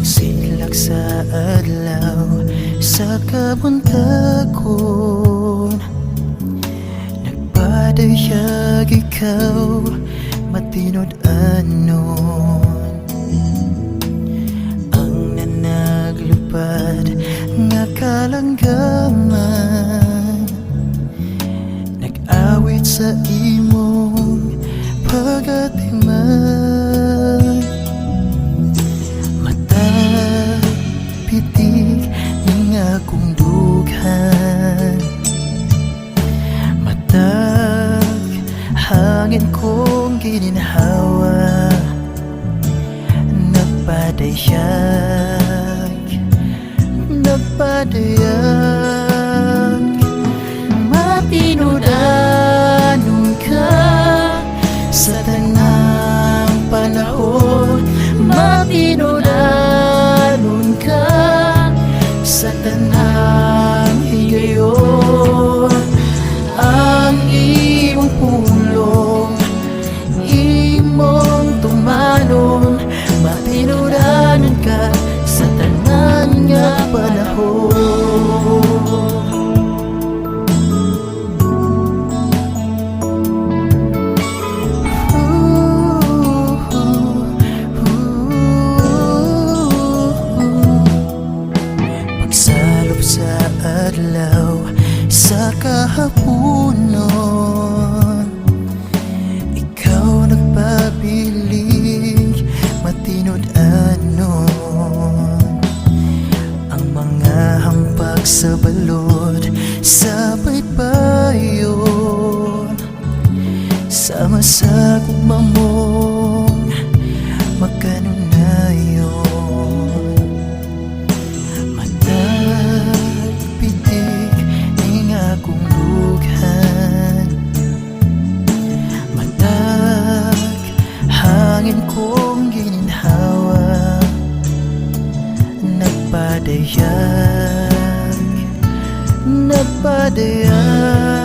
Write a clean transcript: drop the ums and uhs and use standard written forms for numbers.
Silak sa adlaw sa kabuntagon, nagpadayag ikaw matinod anon. Ang nanaglupad nga kalanggaman, nag-awit sa imong pagatiman. Pitik ning akong dughan, matag hangin kong gininhawa, nagpadayag, nagpadayag. Matinudanon ka sa tanang panahon, matinudanon ka sa tanang higayon. Ang imong pulong, imong tumanon, matinudanon ka sa tanan nga panahon. Sa adlaw sa kahaponon, ikaw nagpabiling matinod anon. Ang mga hampag sa balod sa baybayon, sama sa gugma mong magkanunayon. Hangin kong gininhawa, nagpadayag, nagpadayag.